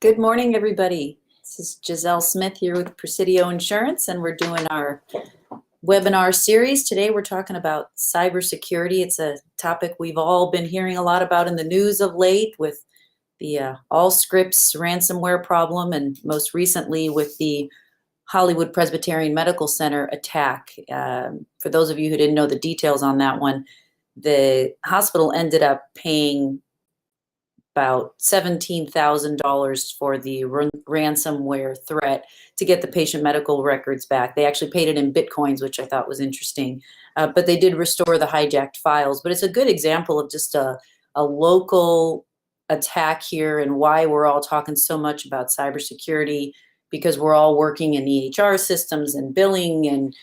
Good morning, everybody. This is Gisela Smith here with Presidio Insurance, and we're doing our webinar series. Today we're talking about cybersecurity. It's a topic we've all been hearing a lot about in the news of late with the Allscripts ransomware problem, and most recently with the Hollywood Presbyterian Medical Center attack. For those of you who didn't know the details on that one, the hospital ended up paying about $17,000 for the ransomware threat to get the patient medical records back. They actually paid it in Bitcoins, which I thought was interesting. But they did restore the hijacked files. But it's a good example of just a local attack here and why we're all talking so much about cybersecurity, because we're all working in EHR systems and billing. And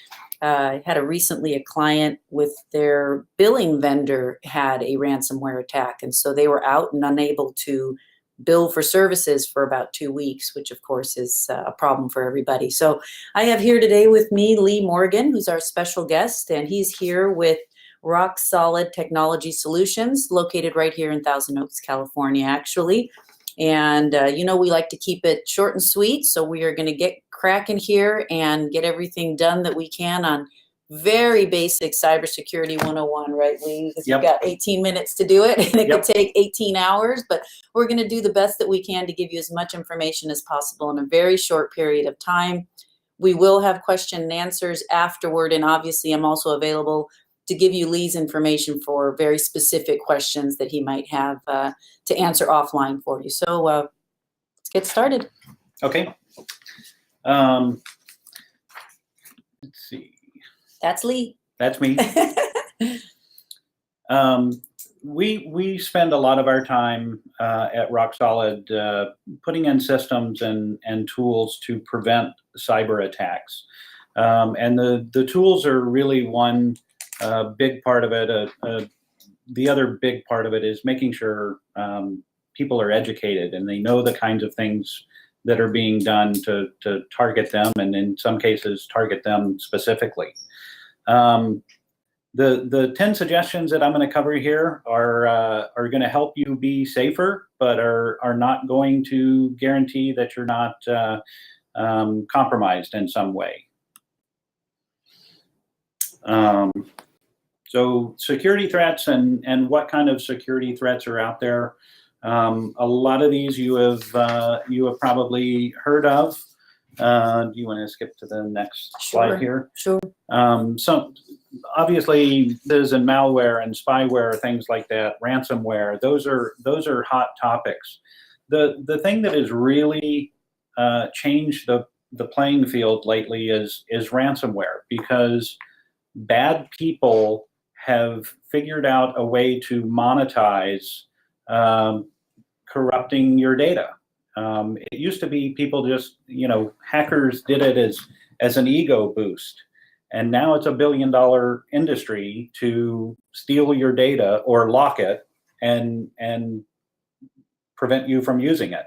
I had recently a client with their billing vendor had a ransomware attack. And so they were out and unable to bill for services for about 2 weeks, which of course is a problem for everybody. So I have here today with me Lee Morgan, who's our special guest, and he's here with Rock Solid Technology Solutions, located right here in Thousand Oaks, California, actually. And we like to keep it short and sweet, so we are going to get cracking here and get everything done that we can on very basic cybersecurity 101, right, Lee? Because You've got 18 minutes to do it, and it could take 18 hours, but we're going to do the best that we can to give you as much information as possible in a very short period of time. We will have question and answers afterward, and obviously I'm also available to give you Lee's information for very specific questions that he might have to answer offline for you. So let's get started. Okay. Let's see. That's Lee. That's me. We spend a lot of our time at Rock Solid putting in systems and tools to prevent cyber attacks. And the tools are really one big part of it. The other big part of it is making sure people are educated and they know the kinds of things that are being done to target them, and in some cases target them specifically. The 10 suggestions that I'm going to cover here are going to help you be safer, but are not going to guarantee that you're not compromised in some way. So security threats and what kind of security threats are out there. A lot of these you have probably heard of. Do you want to skip to the next slide here? Sure. So obviously there's in malware and spyware, things like that, ransomware. Those are hot topics. The thing that has really changed the playing field lately is ransomware, because bad people have figured out a way to monetize corrupting your data. It used to be people just, hackers did it as an ego boost. And now it's $1 billion industry to steal your data or lock it and prevent you from using it.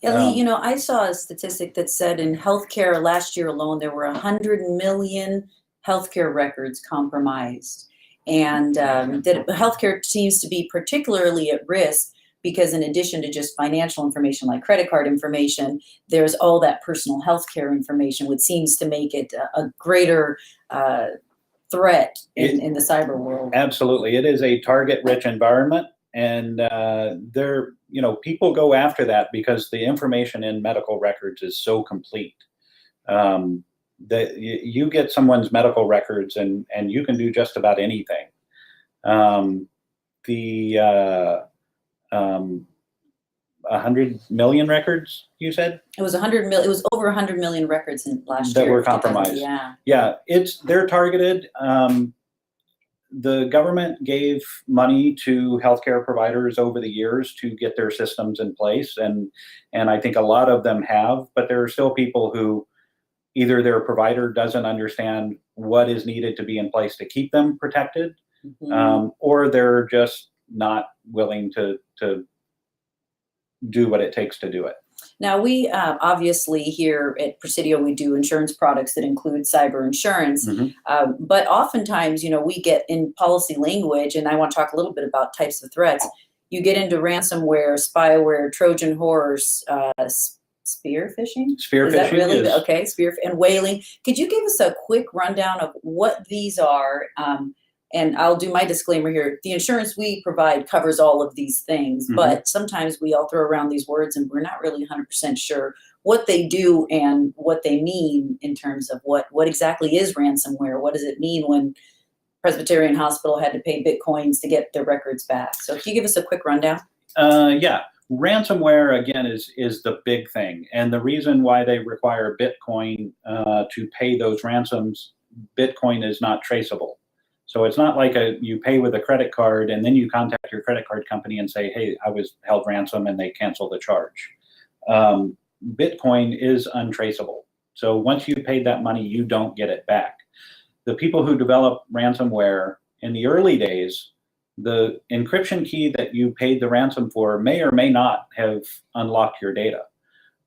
Yeah, Lee, I saw a statistic that said in healthcare last year alone, there were 100 million healthcare records compromised. And that healthcare seems to be particularly at risk because in addition to just financial information like credit card information, there's all that personal healthcare information, which seems to make it a greater threat in the cyber world. Absolutely. It is a target-rich environment. And people go after that because the information in medical records is so complete. That you get someone's medical records and you can do just about anything. 100 million records, you said? It was 100 million. It was over 100 million records in last year that were compromised. Yeah. They're targeted. The government gave money to healthcare providers over the years to get their systems in place, and I think a lot of them have. But there are still people who either their provider doesn't understand what is needed to be in place to keep them protected, or they're just not willing to do what it takes to do it. Now, we obviously here at Presidio, we do insurance products that include cyber insurance. But oftentimes, we get in policy language, and I want to talk a little bit about types of threats. you get into ransomware, spyware, Trojan horse, spear phishing? Spear Is that phishing really is, okay? Spear and whaling. Could you give us a quick rundown of what these are? And I'll do my disclaimer here. The insurance we provide covers all of these things, but sometimes we all throw around these words and we're not really 100% sure what they do and what they mean in terms of what exactly is ransomware. What does it mean when Presbyterian Hospital had to pay Bitcoins to get their records back? So can you give us a quick rundown? Yeah. Ransomware, again, is the big thing. And the reason why they require Bitcoin to pay those ransoms, Bitcoin is not traceable. So it's not like you pay with a credit card and then you contact your credit card company and say, hey, I was held ransom, and they cancel the charge. Bitcoin is untraceable. So once you paid that money, you don't get it back. The people who develop ransomware in the early days, the encryption key that you paid the ransom for may or may not have unlocked your data.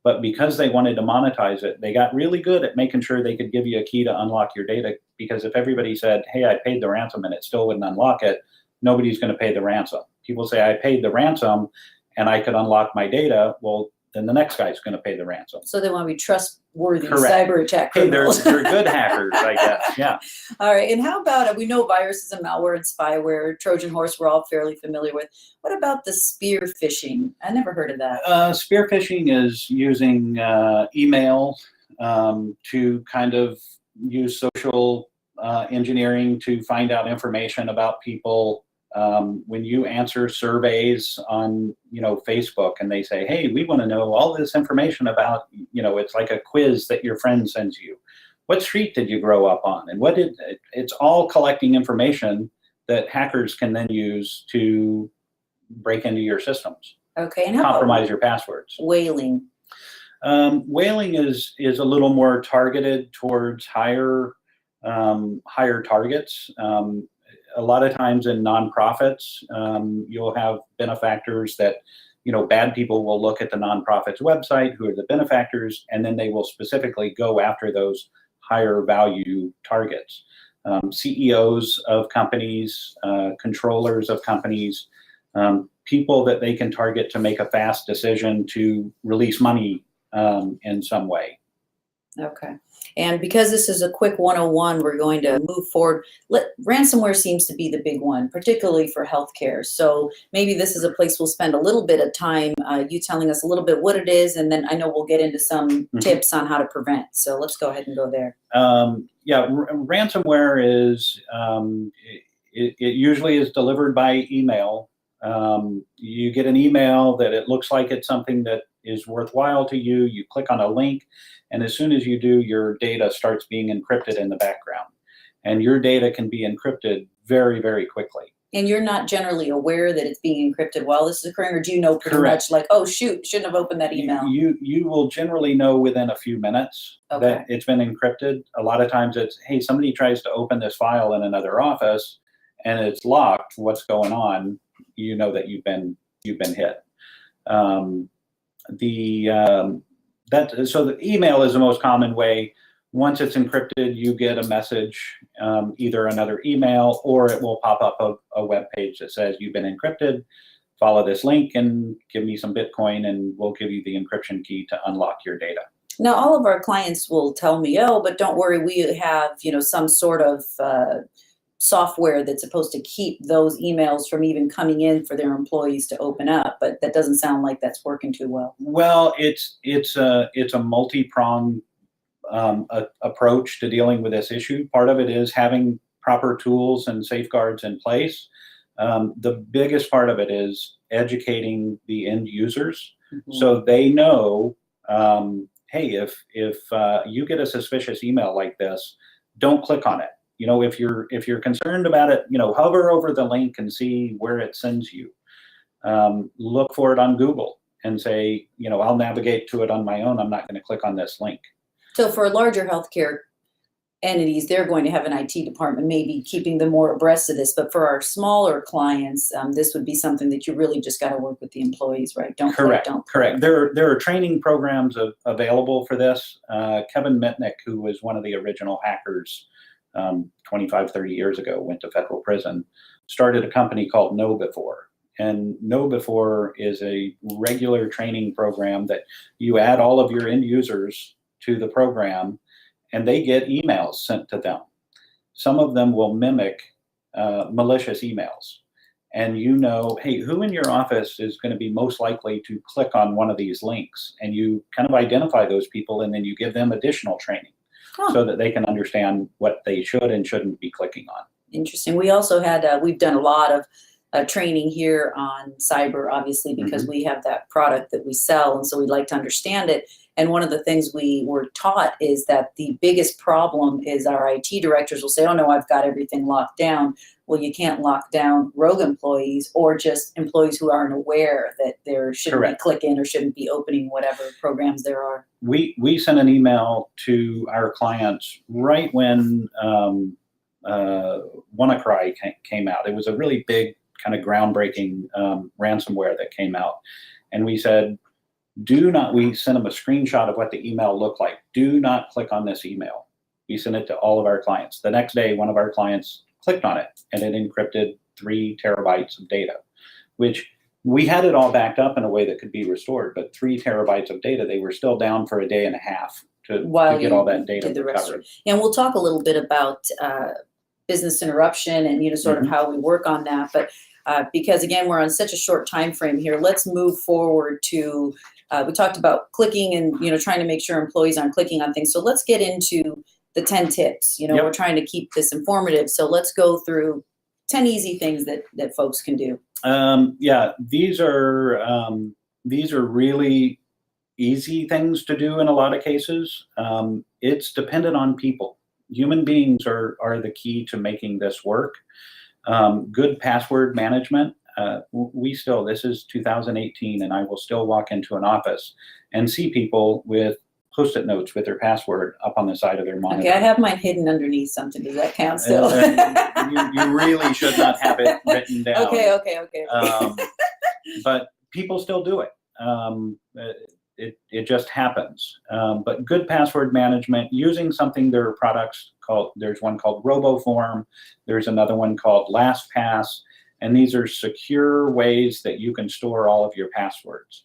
But because they wanted to monetize it, they got really good at making sure they could give you a key to unlock your data. Because if everybody said, hey, I paid the ransom and it still wouldn't unlock it, nobody's going to pay the ransom. People say, I paid the ransom and I could unlock my data. Well, then the next guy's going to pay the ransom. So they want to be trustworthy Correct. cyber attack Hey, criminals. they're good hackers, I guess. Yeah. All right. And how about, we know viruses and malware and spyware, Trojan horse, we're all fairly familiar with. What about the spear phishing? I never heard of that. Spear phishing is using email to kind of use social engineering to find out information about people. When you answer surveys on, Facebook, and they say, hey, we want to know all this information about, it's like a quiz that your friend sends you. What street did you grow up on? And it's all collecting information that hackers can then use to break into your systems. Okay. And how compromise your passwords. Whaling? Whaling is a little more targeted towards higher targets. A lot of times in nonprofits, you'll have benefactors that, bad people will look at the nonprofit's website, who are the benefactors, and then they will specifically go after those higher value targets. CEOs of companies, controllers of companies, people that they can target to make a fast decision to release money in some way. Okay. And because this is a quick 101, we're going to move forward. Ransomware seems to be the big one, particularly for healthcare. So maybe this is a place we'll spend a little bit of time, you telling us a little bit what it is, and then I know we'll get into some tips on how to prevent. So let's go ahead and go there. Ransomware is, it usually is delivered by email. You get an email that it looks like it's something that is worthwhile to you. You click on a link, and as soon as you do, your data starts being encrypted in the background. And your data can be encrypted very, very quickly. And you're not generally aware that it's being encrypted while this is occurring, or do you know pretty much like, oh, shoot, shouldn't have opened that email? You will generally know within a few minutes that it's been encrypted. A lot of times it's, hey, somebody tries to open this file in another office and it's locked. What's going on? You know that you've been hit. So the email is the most common way. Once it's encrypted, you get a message, either another email, or it will pop up a web page that says you've been encrypted. Follow this link and give me some Bitcoin, and we'll give you the encryption key to unlock your data. Now, all of our clients will tell me, oh, but don't worry, we have some sort of software that's supposed to keep those emails from even coming in for their employees to open up, but that doesn't sound like that's working too well. Well, it's a multi-pronged approach to dealing with this issue. Part of it is having proper tools and safeguards in place. The biggest part of it is educating the end users so they know, hey, if you get a suspicious email like this, don't click on it. If you're concerned about it, hover over the link and see where it sends you. Look for it on Google and say, I'll navigate to it on my own. I'm not going to click on this link. So for larger healthcare entities, they're going to have an IT department, maybe keeping them more abreast of this. But for our smaller clients, this would be something that you really just got to work with the employees, right? Correct. There are training programs available for this. Kevin Mitnick, who was one of the original hackers 25, 30 years ago, went to federal prison, started a company called KnowBefore. And Know Before is a regular training program that you add all of your end users to the program, and they get emails sent to them. Some of them will mimic malicious emails. And hey, who in your office is going to be most likely to click on one of these links? And you kind of identify those people, and then you give them additional training so that they can understand what they should and shouldn't be clicking on. Interesting. We also had, we've done a lot of training here on cyber, obviously, because we have that product that we sell. And so we'd like to understand it. And one of the things we were taught is that the biggest problem is our IT directors will say, oh no, I've got everything locked down. Well, you can't lock down rogue employees or just employees who aren't aware that there shouldn't be clicking or shouldn't be opening whatever programs there are. We sent an email to our clients right when WannaCry came out. It was a really big kind of groundbreaking ransomware that came out. And we said, we sent them a screenshot of what the email looked like. Do not click on this email. We sent it to all of our clients. The next day, one of our clients clicked on it, and it encrypted 3 terabytes of data, which we had it all backed up in a way that could be restored, but 3 terabytes of data, they were still down for a day and a half to get all that data recovered. And we'll talk a little bit about business interruption and sort of how we work on that. But because again, we're on such a short time frame here, let's move forward to we talked about clicking and trying to make sure employees aren't clicking on things. So let's get into the 10 tips. We're trying to keep this informative. So let's go through 10 easy things that folks can do. Yeah, these are really easy things to do in a lot of cases. It's dependent on people. Human beings are the key to making this work. Good password management. This is 2018, and I will still walk into an office and see people with Post-it notes with their password up on the side of their monitor. Okay, I have mine hidden underneath something. Does that count still? You really should not have it written down. Okay. But people still do it. It just happens. But good password management, using something, there are products there's one called RoboForm, there's another one called LastPass, and these are secure ways that you can store all of your passwords.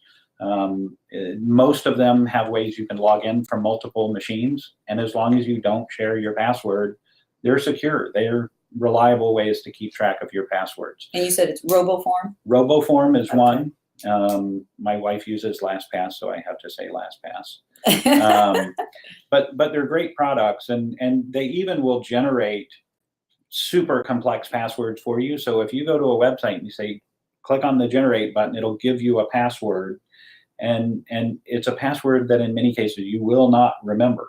Most of them have ways you can log in from multiple machines, and as long as you don't share your password, they're secure. They're reliable ways to keep track of your passwords. And you said it's RoboForm? RoboForm is one. My wife uses LastPass, so I have to say LastPass. But they're great products, and they even will generate super complex passwords for you. So if you go to a website and you say, click on the generate button, it'll give you a password. And it's a password that in many cases you will not remember.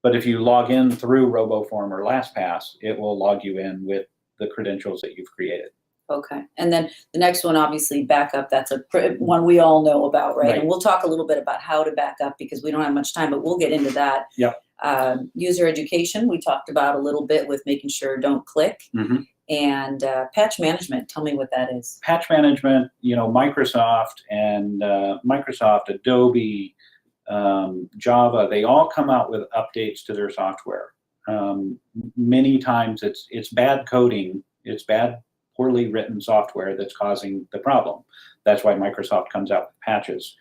But if you log in through RoboForm or LastPass, it will log you in with the credentials that you've created. Okay. And then the next one, obviously, backup. That's one we all know about, right? And we'll talk a little bit about how to back up because we don't have much time, but we'll get into that. Yep. User education, we talked about a little bit with making sure don't click. And patch management, tell me what that is. Patch management, Microsoft, Adobe, Java, they all come out with updates to their software. Many times it's bad coding, it's poorly written software that's causing the problem. That's why Microsoft comes out with patches.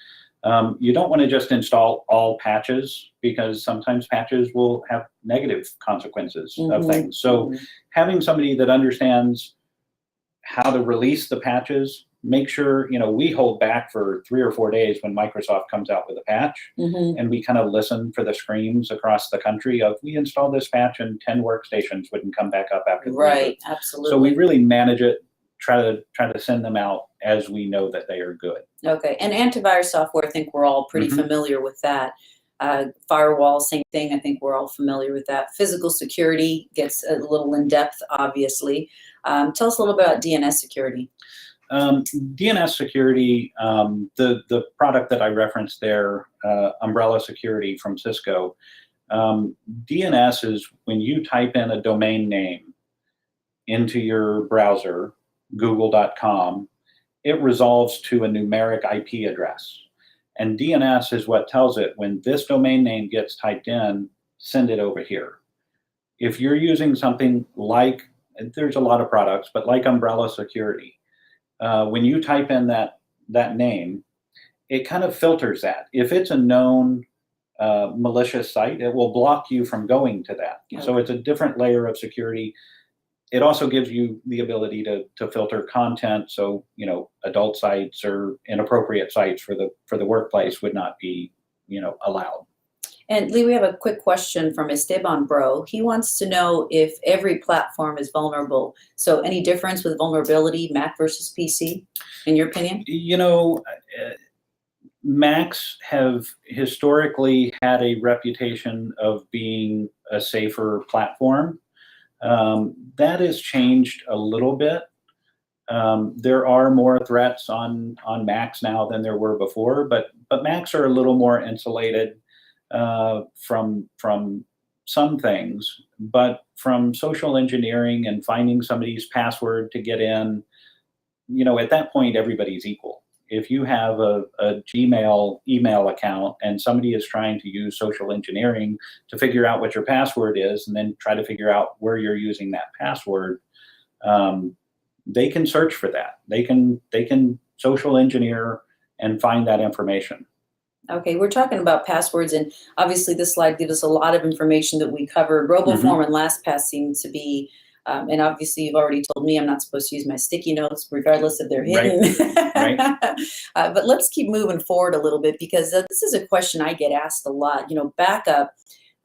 You don't want to just install all patches because sometimes patches will have negative consequences of things. So having somebody that understands how to release the patches, make sure, we hold back for 3 or 4 days when Microsoft comes out with a patch, and we kind of listen for the screams across the country of, we installed this patch and 10 workstations wouldn't come back up after the Right, absolutely. So we really manage it, try to send them out as we know that they are good. Okay, and antivirus software, I think we're all pretty familiar with that. Firewall, same thing, I think we're all familiar with that. Physical security gets a little in-depth, obviously. Tell us a little bit about DNS security. DNS security, the product that I referenced there, Umbrella Security from Cisco, DNS is when you type in a domain name into your browser, google.com, it resolves to a numeric IP address. And DNS is what tells it when this domain name gets typed in, send it over here. If you're using something like, there's a lot of products, but like Umbrella Security, when you type in that name, it kind of filters that. If it's a known malicious site, it will block you from going to that. Okay. So it's a different layer of security. It also gives you the ability to filter content. So, adult sites or inappropriate sites for the workplace would not be, allowed. And Lee, we have a quick question from Esteban Bro. He wants to know if every platform is vulnerable. So any difference with vulnerability, Mac versus PC, in your opinion? Macs have historically had a reputation of being a safer platform. That has changed a little bit. There are more threats on Macs now than there were before, but Macs are a little more insulated from some things, but from social engineering and finding somebody's password to get in, at that point, everybody's equal. If you have a Gmail email account and somebody is trying to use social engineering to figure out what your password is and then try to figure out where you're using that password, they can search for that. They can social engineer and find that information. Okay, we're talking about passwords, and obviously this slide gives us a lot of information that we covered. RoboForm and LastPass seem to be, and obviously you've already told me I'm not supposed to use my sticky notes regardless if they're hidden. Right. But let's keep moving forward a little bit, because this is a question I get asked a lot. Backup,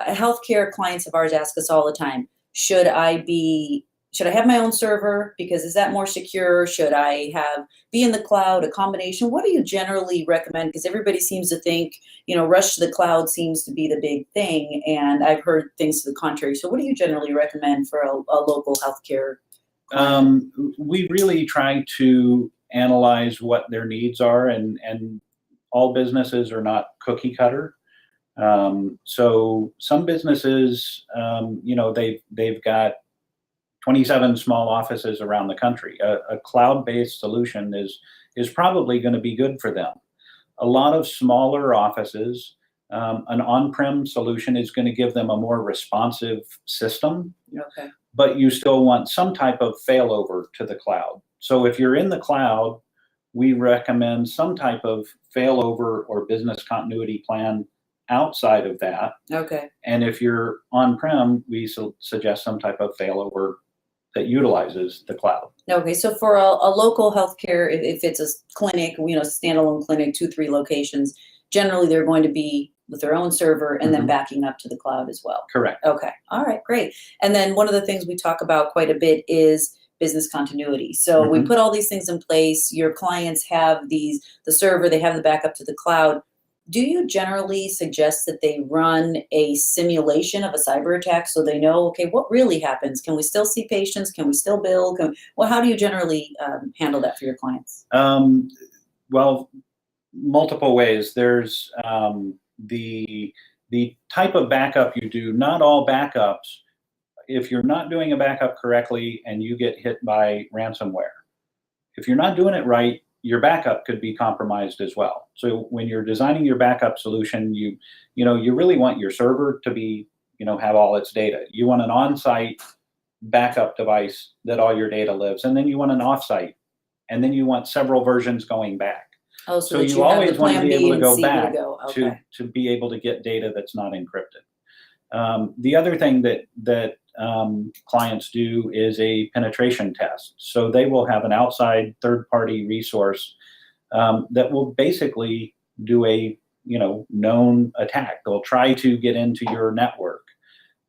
healthcare clients of ours ask us all the time, should I have my own server? Because is that more secure? Should I be in the cloud, a combination? What do you generally recommend? Because everybody seems to think, rush to the cloud seems to be the big thing. And I've heard things to the contrary. So what do you generally recommend for a local healthcare client? We really try to analyze what their needs are, and all businesses are not cookie cutter. So some businesses, they've got 27 small offices around the country. A cloud-based solution is probably going to be good for them. A lot of smaller offices, an on-prem solution is going to give them a more responsive system. Okay. But you still want some type of failover to the cloud. So if you're in the cloud, we recommend some type of failover or business continuity plan outside of that. Okay. And if you're on-prem, we suggest some type of failover that utilizes the cloud. Okay, so for a local healthcare, if it's a clinic, standalone clinic, 2-3 locations, generally they're going to be with their own server and then backing up to the cloud as well. Correct. Okay, all right, great. And then one of the things we talk about quite a bit is business continuity. So we put all these things in place. Your clients have the server, they have the backup to the cloud. Do you generally suggest that they run a simulation of a cyber attack so they know, okay, what really happens? Can we still see patients? Can we still bill? How do you generally handle that for your clients? Well, multiple ways. There's the type of backup you do. Not all backups. If you're not doing a backup correctly and you get hit by ransomware, if you're not doing it right, your backup could be compromised as well. So when you're designing your backup solution, you really want your server to be, have all its data. You want an on-site backup device that all your data lives, and then you want an off-site, and then you want several versions going back. Oh, so you always want to be able to go back Okay. to be able to get data that's not encrypted. The other thing that clients do is a penetration test. So they will have an outside third-party resource that will basically do a known attack. They'll try to get into your network,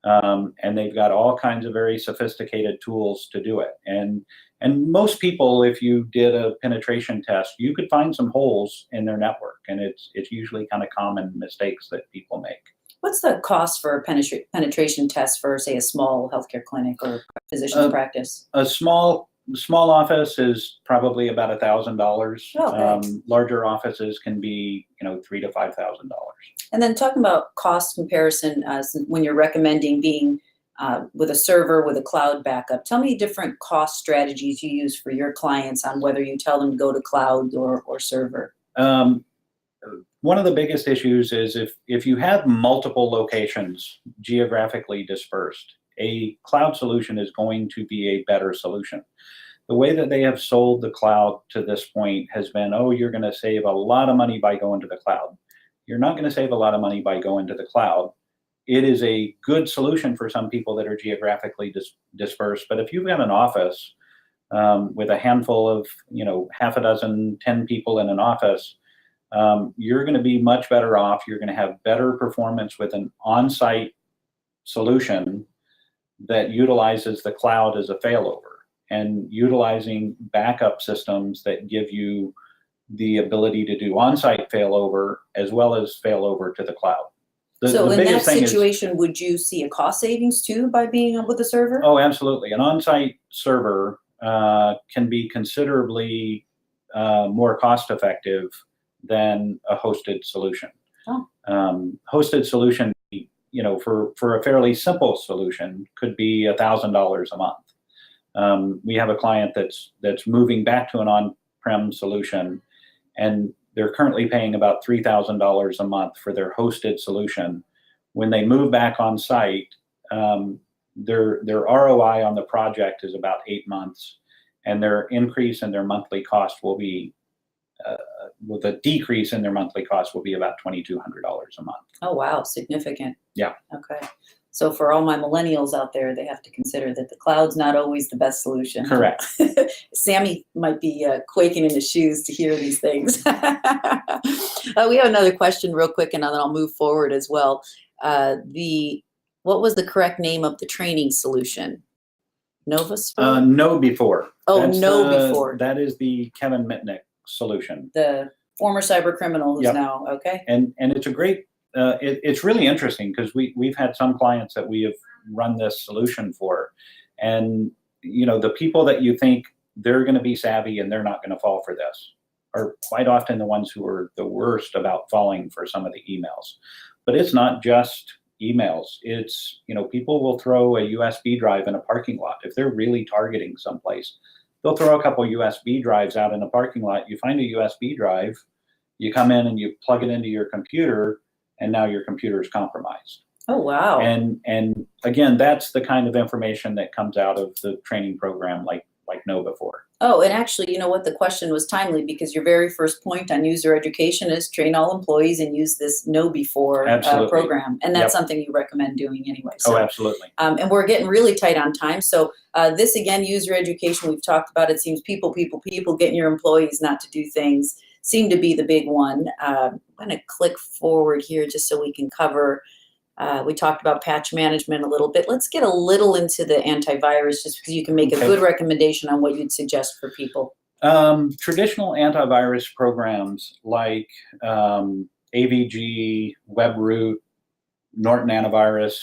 and they've got all kinds of very sophisticated tools to do it. And most people, if you did a penetration test, you could find some holes in their network, and it's usually kind of common mistakes that people make. What's the cost for a penetration test for, say, a small healthcare clinic or physician's practice? A small office is probably about $1,000. Okay. Larger offices can be, $3,000 to $5,000. And then talking about cost comparison, when you're recommending being with a server with a cloud backup, tell me different cost strategies you use for your clients on whether you tell them to go to cloud or server. One of the biggest issues is if you have multiple locations geographically dispersed, a cloud solution is going to be a better solution. the way that they have sold the cloud to this point has been, oh, you're going to save a lot of money by going to the cloud. You're not going to save a lot of money by going to the cloud. It is a good solution for some people that are geographically dispersed. But if you've got an office with a handful of, half a dozen, 10 people in an office, you're going to be much better off. You're going to have better performance with an on-site solution that utilizes the cloud as a failover and utilizing backup systems that give you the ability to do on-site failover as well as failover to the cloud. So the in that biggest thing situation, would you see a cost savings too by being with a server? Oh, absolutely. An on-site server can be considerably more cost-effective than a hosted solution. Oh. Hosted solution, for a fairly simple solution, could be $1,000 a month. We have a client that's moving back to an on-prem solution, and they're currently paying about $3,000 a month for their hosted solution. When they move back on site, their ROI on the project is about 8 months, and their increase in their monthly cost will be, the decrease in their monthly cost will be about $2,200 a month. Oh, wow, significant. Yeah. Okay. So for all my millennials out there, they have to consider that the cloud's not always the best solution. Correct. Sammy might be quaking in his shoes to hear these things. We have another question real quick, and then I'll move forward as well. What was the correct name of the training solution? Novus? Know Before. Oh, Know Before. That is the Kevin Mitnick solution. The former cyber criminal who's Yep. now, okay. And it's a great, it's really interesting because we've had some clients that we have run this solution for. And, the people that you think they're going to be savvy and they're not going to fall for this are quite often the ones who are the worst about falling for some of the emails. But it's not just emails. It's, people will throw a USB drive in a parking lot. If they're really targeting someplace, they'll throw a couple USB drives out in a parking lot. You find a USB drive, you come in and you plug it into your computer, and now your computer is compromised. Oh, wow. And again, that's the kind of information that comes out of the training program like Know Before. Oh, and actually, you know what? The question was timely because your very first point on user education is train all employees and use this Know Before program. And that's something you recommend doing anyway. So, absolutely. And we're getting really tight on time. So this, again, user education, we've talked about. It seems people, getting your employees not to do things seem to be the big one. I'm going to click forward here just so we can cover. We talked about patch management a little bit. Let's get a little into the antivirus just because you can make a good recommendation on what you'd suggest for people. Traditional antivirus programs like AVG, WebRoot, Norton Antivirus,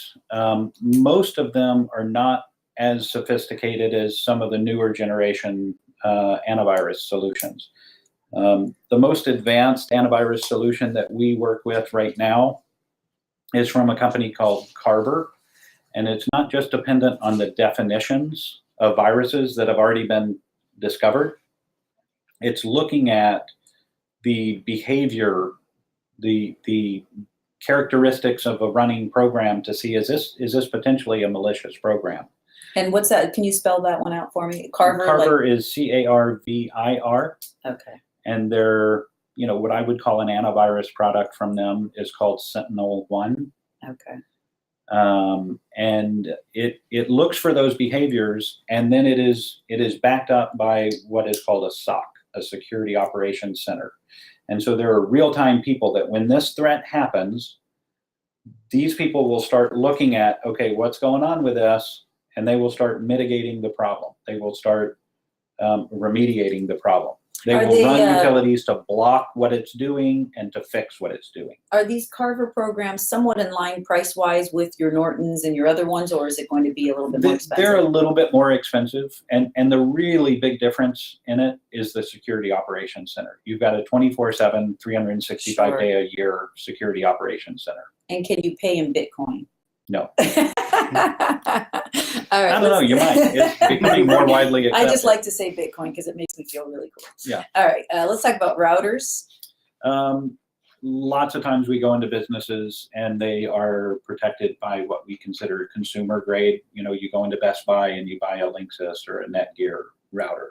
most of them are not as sophisticated as some of the newer generation antivirus solutions. The most advanced antivirus solution that we work with right now is from a company called Carver, and it's not just dependent on the definitions of viruses that have already been discovered. It's looking at the behavior, the characteristics of a running program to see is this potentially a malicious program. And what's that? Can you spell that one out for me? Carver. Carver is CARVIR. Okay. And they're, what I would call an antivirus product from them is called Sentinel-1. Okay. And it looks for those behaviors, and then it is backed up by what is called a SOC, a Security Operations Center. And so there are real-time people that when this threat happens, these people will start looking at, okay, what's going on with this? And they will start mitigating the problem. They will start remediating the problem. They will run utilities to block what it's doing and to fix what it's doing. Are these Carver programs somewhat in line price-wise with your Nortons and your other ones, or is it going to be a little bit more expensive? They're a little bit more expensive, and the really big difference in it is the Security Operations Center. You've got a 24/7, 365-day-a-year Security Operations Center. And can you pay in Bitcoin? No. All right, I don't know, you might. It's becoming more widely accepted. I just like to say Bitcoin because it makes me feel really cool. Yeah. All right, let's talk about routers. Lots of times we go into businesses and they are protected by what we consider consumer grade. You go into Best Buy and you buy a Linksys or a Netgear router.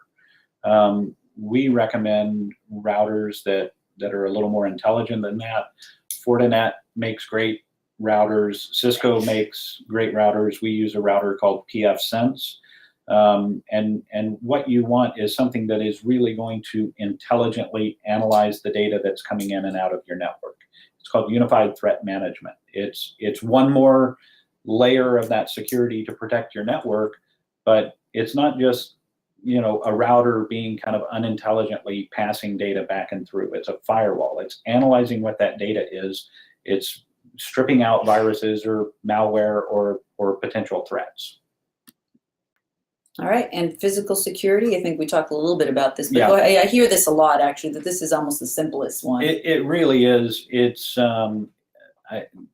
We recommend routers that are a little more intelligent than that. Fortinet makes great routers. Cisco makes great routers. We use a router called pfSense. And what you want is something that is really going to intelligently analyze the data that's coming in and out of your network. It's called Unified Threat Management. It's one more layer of that security to protect your network, but it's not just, you know, a router being kind of unintelligently passing data back and through. It's a firewall. It's analyzing what that data is. It's stripping out viruses or malware or potential threats. All right, and physical security, I think we talked a little bit about this, but Yeah. go ahead. I hear this a lot, actually, that this is almost the simplest one. It really is. It's,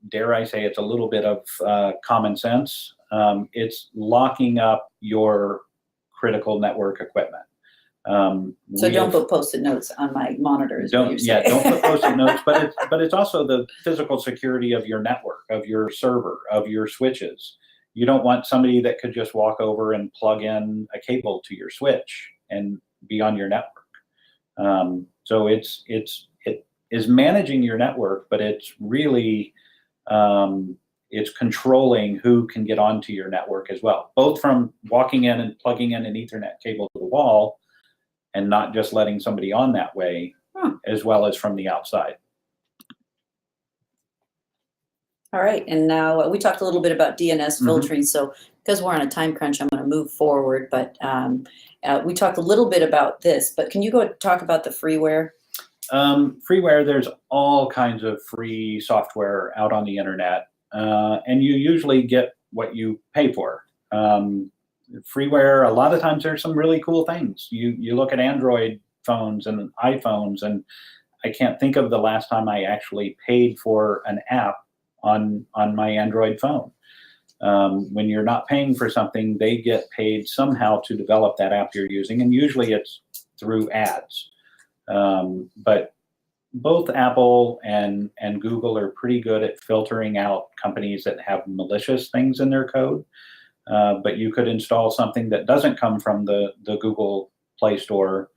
dare I say, it's a little bit of common sense. It's locking up your critical network equipment. So don't put Post-it notes on my monitors. Don't put Post-it notes, but it's also the physical security of your network, of your server, of your switches. You don't want somebody that could just walk over and plug in a cable to your switch and be on your network. So it is managing your network, but it's really it's controlling who can get onto your network as well, both from walking in and plugging in an Ethernet cable to the wall and not just letting somebody on that way, as well as from the outside. All right, and now we talked a little bit about DNS filtering. So because we're on a time crunch, I'm going to move forward. But we talked a little bit about this. But can you go talk about the freeware? Freeware, there's all kinds of free software out on the internet, and you usually get what you pay for. Freeware, a lot of times there's some really cool things. You look at Android phones and iPhones, and I can't think of the last time I actually paid for an app on my Android phone. When you're not paying for something, they get paid somehow to develop that app you're using, and usually it's through ads. But both Apple and Google are pretty good at filtering out companies that have malicious things in their code. But you could install something that doesn't come from the Google Play Store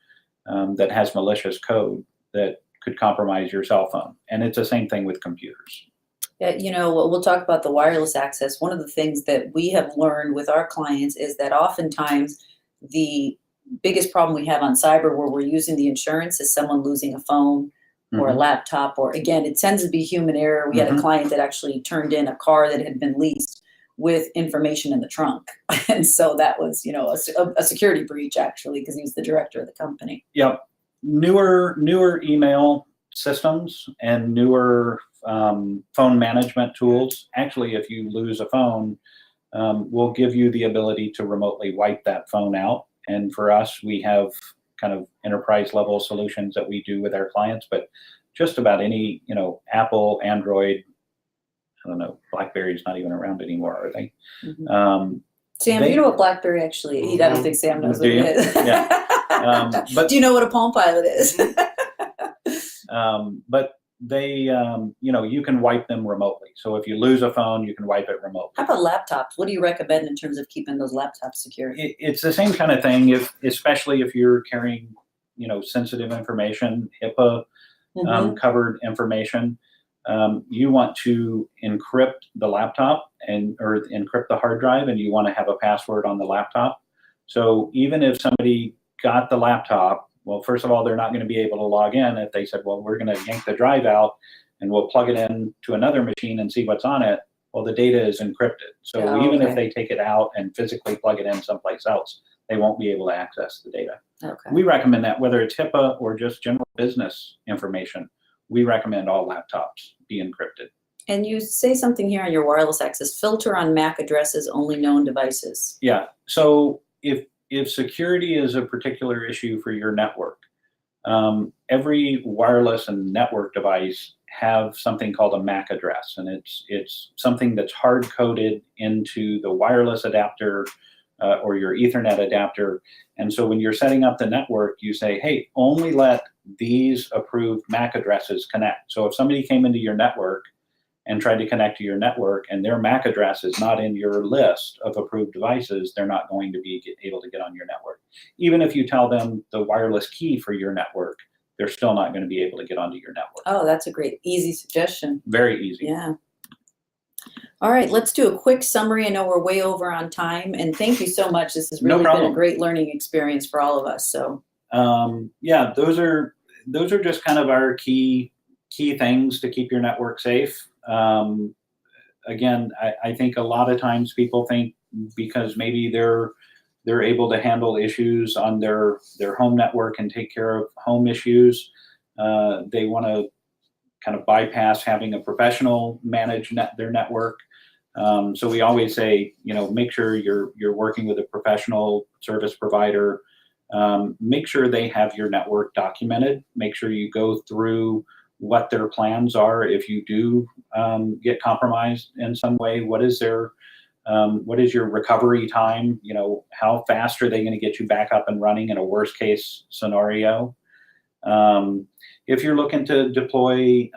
that has malicious code that could compromise your cell phone. And it's the same thing with computers. Yeah, you know, we'll talk about the wireless access. One of the things that we have learned with our clients is that oftentimes the biggest problem we have on cyber where we're using the insurance is someone losing a phone or a laptop, or again, it tends to be human error. We had a client that actually turned in a car that had been leased with information in the trunk. And so that was, you know, a security breach actually, because he was the director of the company. Yep. Newer email systems and newer phone management tools. Actually, if you lose a phone, will give you the ability to remotely wipe that phone out. And for us, we have kind of enterprise level solutions that we do with our clients, but just about any, you know, Apple, Android, I don't know, BlackBerry's not even around anymore, are they? Sam, you know what BlackBerry actually, I don't think Sam knows what it is. Yeah. But do you know what a Palm Pilot is? But they, you know, you can wipe them remotely. So if you lose a phone, you can wipe it remotely. How about laptops? What do you recommend in terms of keeping those laptops secure? It's the same kind of thing, especially if you're carrying, you know, sensitive information, HIPAA covered information. You want to encrypt the laptop or encrypt the hard drive, and you want to have a password on the laptop. So even if somebody got the laptop, well, first of all, they're not going to be able to log in if they said, well, we're going to yank the drive out and we'll plug it in to another machine and see what's on it. Well, the data is encrypted. So even if they take it out and physically plug it in someplace else, they won't be able to access the data. Okay. We recommend that whether it's HIPAA or just general business information, we recommend all laptops be encrypted. And you say something here on your wireless access, filter on MAC addresses, only known devices. Yeah, so if security is a particular issue for your network, every wireless and network device have something called a MAC address, and it's something that's hard-coded into the wireless adapter or your Ethernet adapter. And so when you're setting up the network, you say, hey, only let these approved MAC addresses connect. So if somebody came into your network and tried to connect to your network and their MAC address is not in your list of approved devices, they're not going to be able to get on your network. Even if you tell them the wireless key for your network, they're still not going to be able to get onto your network. Oh, that's a great, easy suggestion. Very easy. Yeah. All right, let's do a quick summary. I know we're way over on time, and thank you so much. This has No really been problem. a great learning experience for all of us. So, yeah, those are just kind of our key things to keep your network safe. Again, I think a lot of times people think because maybe they're able to handle issues on their home network and take care of home issues, they want to kind of bypass having a professional manage their network. So we always say, make sure you're working with a professional service provider. Make sure they have your network documented. Make sure you go through what their plans are if you do get compromised in some way. What is your recovery time? How fast are they going to get you back up and running in a worst case scenario? If you're looking to deploy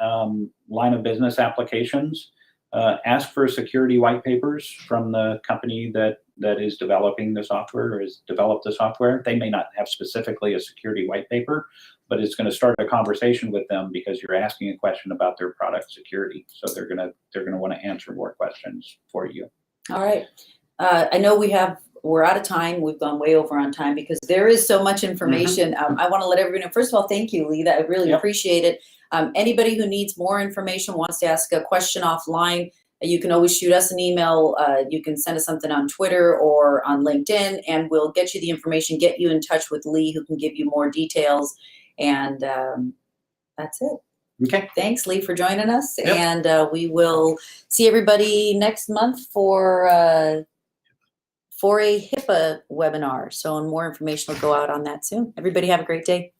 line of business applications, ask for security white papers from the company that is developing the software or has developed the software. They may not have specifically a security white paper, but it's going to start a conversation with them because you're asking a question about their product security. So they're going to want to answer more questions for you. all right. I know we're out of time. We've gone way over on time because there is so much information. I want to let everybody know, first of all, thank you, Lee. I really appreciate it. Anybody who needs more information, wants to ask a question offline, you can always shoot us an email. You can send us something on Twitter or on LinkedIn, and we'll get you the information, get you in touch with Lee, who can give you more details. And that's it. Okay. Thanks, Lee, for joining us. Yep. And we will see everybody next month for a HIPAA webinar. So more information will go out on that soon. Everybody have a great day.